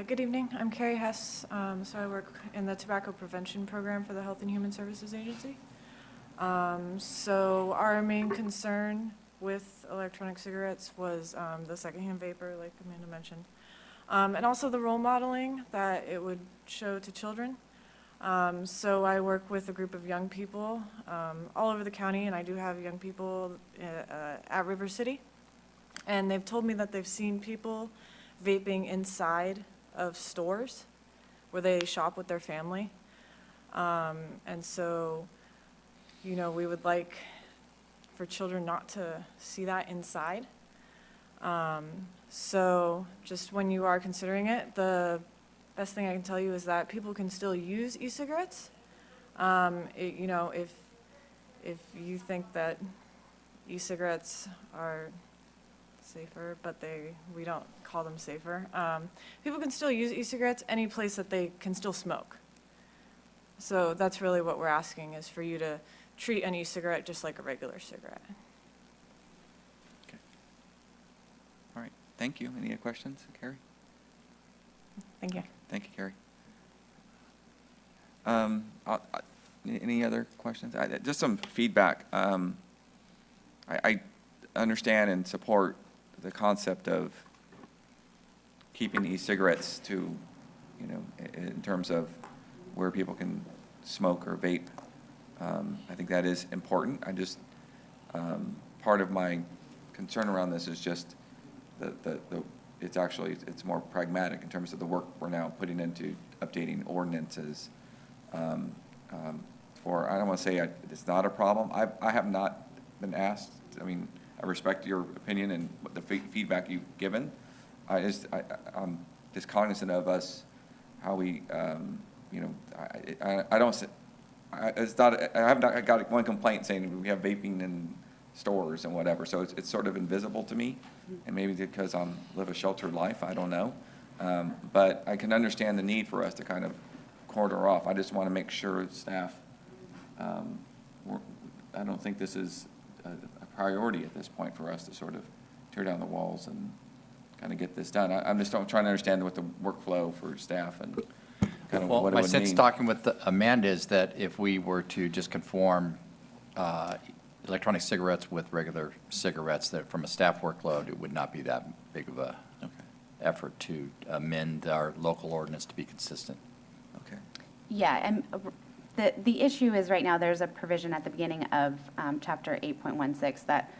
Speaker 14: Good evening. I'm Carrie Hess. So I work in the Tobacco Prevention Program for the Health and Human Services Agency. So our main concern with electronic cigarettes was the secondhand vapor, like Amanda mentioned, and also the role modeling that it would show to children. So I work with a group of young people all over the county, and I do have young people at River City. And they've told me that they've seen people vaping inside of stores where they shop with their family. And so, you know, we would like for children not to see that inside. So just when you are considering it, the best thing I can tell you is that people can still use e-cigarettes. You know, if you think that e-cigarettes are safer, but we don't call them safer. People can still use e-cigarettes any place that they can still smoke. So that's really what we're asking, is for you to treat an e-cigarette just like a regular cigarette.
Speaker 1: okay. All right. Thank you. Any other questions, Carrie?
Speaker 14: Thank you.
Speaker 1: Thank you, Carrie. Any other questions? Just some feedback. I understand and support the concept of keeping e-cigarettes to, you know, in terms of where people can smoke or vape. I think that is important. I just, part of my concern around this is just it's more pragmatic in terms of the work we're now putting into updating ordinances. I don't want to say it's not a problem. I have not been asked. I mean, I respect your opinion and the feedback you've given. I'm just cognizant of us, how we, you know, I have not got one complaint saying we have vaping in stores and whatever, so it's sort of invisible to me, and maybe because I live a sheltered life, I don't know. But I can understand the need for us to kind of quarter off. I just want to make sure staff, I don't think this is a priority at this point for us to sort of tear down the walls and kind of get this done. I'm just trying to understand what the workflow for staff and kind of what it would mean.
Speaker 15: My sense talking with Amanda is that if we were to just conform electronic cigarettes with regular cigarettes, that from a staff workload, it would not be that big of a effort to amend our local ordinance to be consistent.
Speaker 1: Okay.
Speaker 13: Yeah, and the issue is right now there's a provision at the beginning of Chapter 8.16 that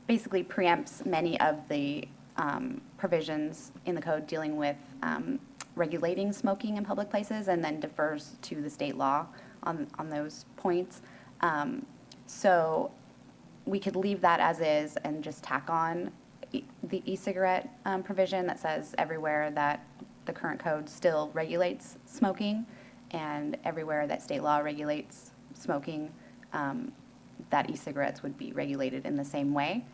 Speaker 13: basically preempts many of the provisions in the code dealing with regulating smoking in public places, and then defers to the state law on those points. So we could leave that as is and just tack on the e-cigarette provision that says everywhere that the current code still regulates smoking, and everywhere that state law regulates smoking, that e-cigarettes would be regulated in the same way.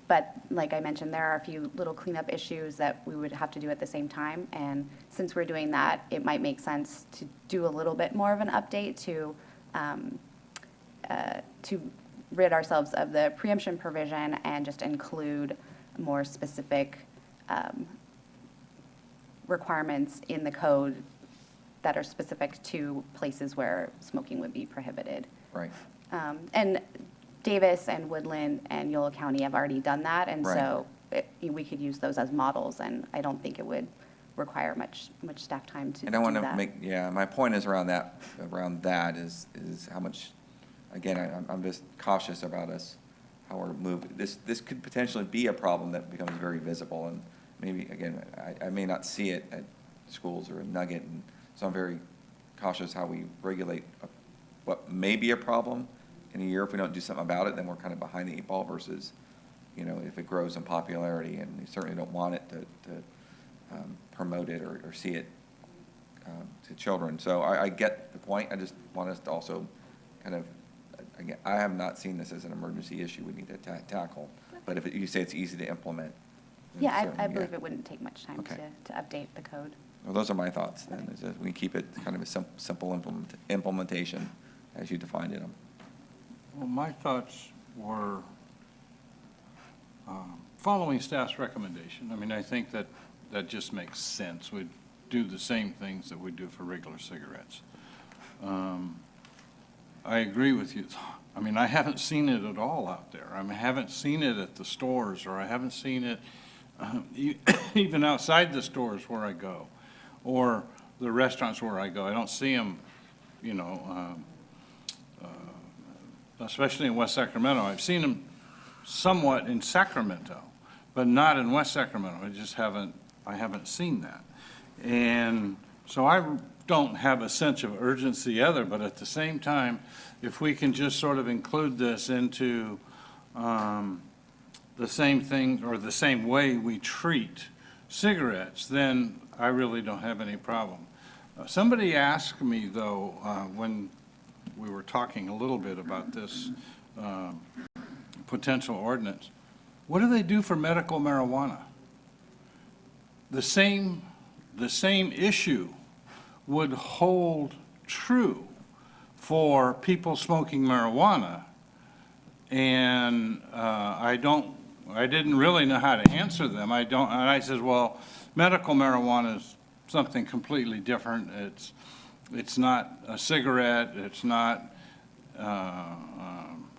Speaker 13: But like I mentioned, there are a few little cleanup issues that we would have to do at the same time. And since we're doing that, it might make sense to do a little bit more of an update to rid ourselves of the preemption provision and just include more specific requirements in the code that are specific to places where smoking would be prohibited.
Speaker 1: Right.
Speaker 13: And Davis and Woodland and Yolo County have already done that, and
Speaker 1: Right.
Speaker 13: so we could use those as models, and I don't think it would require much staff time to do
Speaker 1: I
Speaker 13: that.
Speaker 1: don't want to make, yeah, my point is around that is how much, again, I'm just cautious about us, how we're moving. This could potentially be a problem that becomes very visible, and maybe, again, I may not see it at schools or in Nugget, and so I'm very cautious how we regulate what may be a problem in a year. If we don't do something about it, then we're kind of behind the 8 ball versus, you know, if it grows in popularity, and we certainly don't want it to promote it or see it to children. So I get the point. I just want us to also kind of, again, I have not seen this as an emergency issue we need to tackle. But if you say it's easy to implement. then
Speaker 13: Yeah,
Speaker 1: certainly,
Speaker 13: I believe it wouldn't take much time
Speaker 1: Okay.
Speaker 13: to update the code.
Speaker 1: Well, those are my thoughts then, is that we keep it kind of a simple implementation as you defined it.
Speaker 4: Well, my thoughts were following staff's recommendation. I mean, I think that just makes sense. We do the same things that we do for regular cigarettes. I agree with you. I mean, I haven't seen it at all out there. I mean, I haven't seen it at the stores, or I haven't seen it even outside the stores where I go, or the restaurants where I go. I don't see them, you know, especially in West Sacramento. I've seen them somewhat in Sacramento, but not in West Sacramento. I haven't seen that. And so I don't have a sense of urgency either, but at the same time, if we can just sort of include this into the same thing or the same way we treat cigarettes, then I really don't have any problem. Somebody asked me, though, when we were talking a little bit about this potential ordinance, what do they do for medical marijuana? The same issue would hold true for people smoking marijuana. And I didn't really know how to answer them. And I said, well, medical marijuana is something completely different. It's not a cigarette. It's not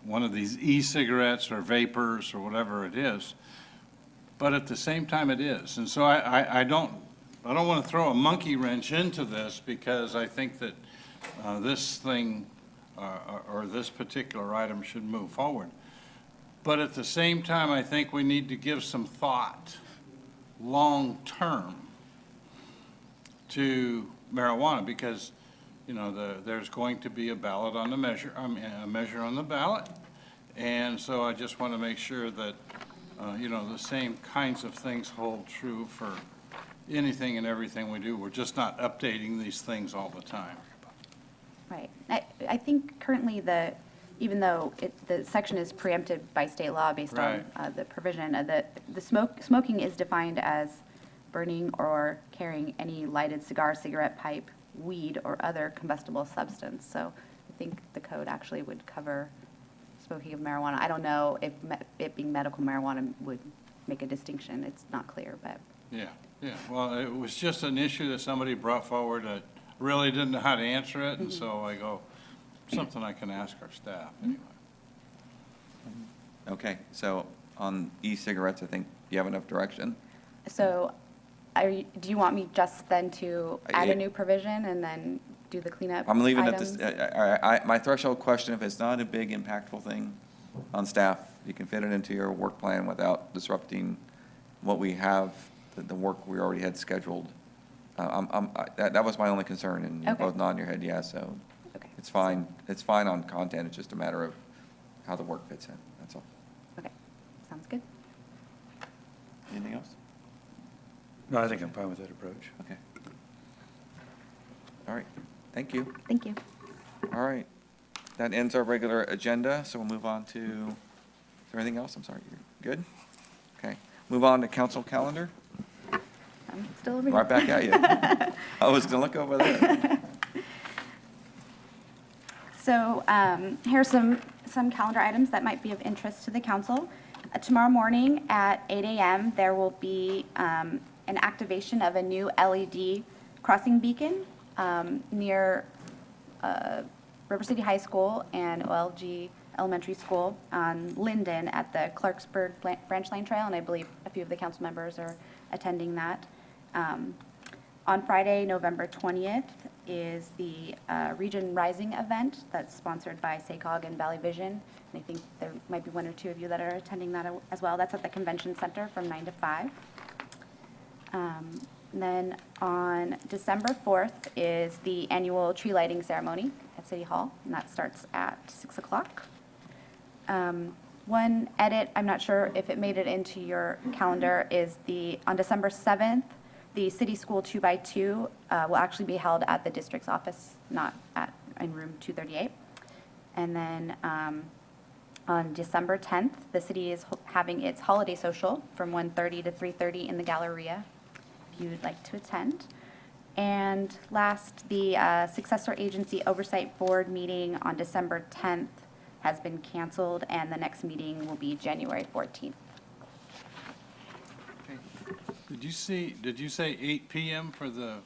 Speaker 4: one of these e-cigarettes or vapors or whatever it is. But at the same time, it is. And so I don't want to throw a monkey wrench into this, because I think that this thing or this particular item should move forward. But at the same time, I think we need to give some thought, long-term, to marijuana, because, you know, there's going to be a ballot on the measure, a measure on the ballot. And so I just want to make sure that, you know, the same kinds of things hold true for anything and everything we do. We're just not updating these things all the time.
Speaker 13: Right. I think currently even though the section is preempted by state law based on the provision, smoking is defined as burning or carrying any lighted cigar, cigarette pipe, weed, or other combustible substance. So I think the code actually would cover smoking of marijuana. I don't know if it being medical marijuana would make a distinction. It's not clear, but.
Speaker 4: Yeah. Well, it was just an issue that somebody brought forward. I really didn't know how to answer it, and so I go, something I can ask our staff anyway.
Speaker 1: Okay, so on e-cigarettes, I think you have enough direction.
Speaker 13: So do you want me just then to add a new provision and then do the cleanup
Speaker 1: I'm leaving it
Speaker 13: items?
Speaker 1: this, my threshold question, if it's not a big impactful thing on staff, you can fit it into your work plan without disrupting what we have, the work we already had scheduled. That was my only concern, and you're
Speaker 13: Okay.
Speaker 1: both nodding your head yes, so
Speaker 13: Okay.
Speaker 1: it's fine. It's fine on content, it's just a matter of how the work fits in, that's all.
Speaker 13: Okay, sounds good.
Speaker 1: Anything else?
Speaker 8: No, I think I'm fine with that approach.
Speaker 1: Okay. All right, thank you.
Speaker 13: Thank you.
Speaker 1: All right, that ends our regular agenda, so we'll move on to, is there anything else? I'm sorry, you're good? Okay, move on to council calendar.
Speaker 13: I'm still over here.
Speaker 1: Right back at you. I was gonna look over there.
Speaker 13: So here's some calendar items that might be of interest to the council. Tomorrow morning at 8 a.m., there will be an activation of a new LED crossing beacon near River City High School and OLG Elementary School on Linden at the Clarksburg Branch Line Trail, and I believe a few of the council members are attending that. On Friday, November 20th, is the Region Rising event that's sponsored by SACOG and Valley Vision. And I think there might be one or two of you that are attending that as well. That's at the Convention Center from 9 to 5. And then on December 4th is the annual tree lighting ceremony at City Hall, and that starts at 6 o'clock. One edit, I'm not sure if it made it into your calendar, is on December 7th, the City School 2x2 will actually be held at the district's office, not in room 238. And then on December 10th, the city is having its holiday social from 1:30 to 3:30 in the Galleria, if you would like to attend. And last, the Successor Agency Oversight Board meeting on December 10th has been canceled, and the next meeting will be January 14th.
Speaker 4: Did you say 8 PM for the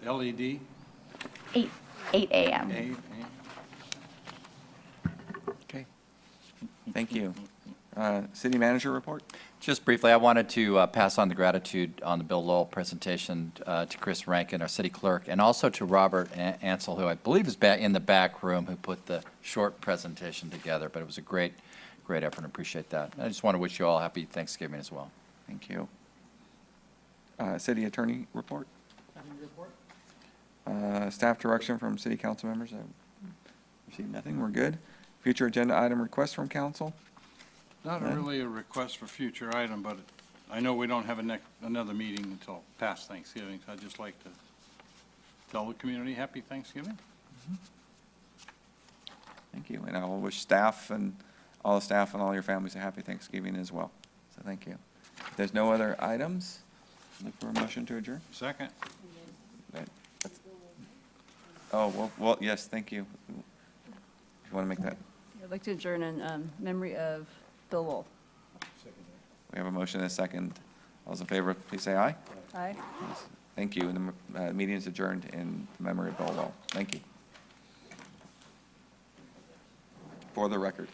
Speaker 4: LED?
Speaker 13: 8 a.m.
Speaker 4: 8
Speaker 1: Okay. Thank you. City manager report?
Speaker 15: Just briefly, I wanted to pass on the gratitude on the Bill Lowell presentation to Chris Rankin, our city clerk, and also to Robert Ansel, who I believe is back in the back room, who put the short presentation together. But it was a great effort, and appreciate that. I just want to wish you all happy Thanksgiving as well.
Speaker 1: Thank you. City attorney report? Staff direction from city council members? I received nothing. We're good. Future agenda item requests from council?
Speaker 4: Not really a request for future item, but I know we don't have another meeting until past Thanksgiving, so I'd just like to tell the community happy Thanksgiving.
Speaker 1: Thank you. And I will wish staff and all the staff and all your families a happy Thanksgiving as well. So thank you. If there's no other items, look for a motion to adjourn.
Speaker 4: Second.
Speaker 1: Oh, well, yes, thank you. If you want to make that.
Speaker 9: I'd like to adjourn in memory of Bill Lowell.
Speaker 1: We have a motion and a second. All those in favor, please say aye.
Speaker 9: Aye.
Speaker 1: Thank you. And the meeting is adjourned in memory of Bill Lowell. Thank you. For the record.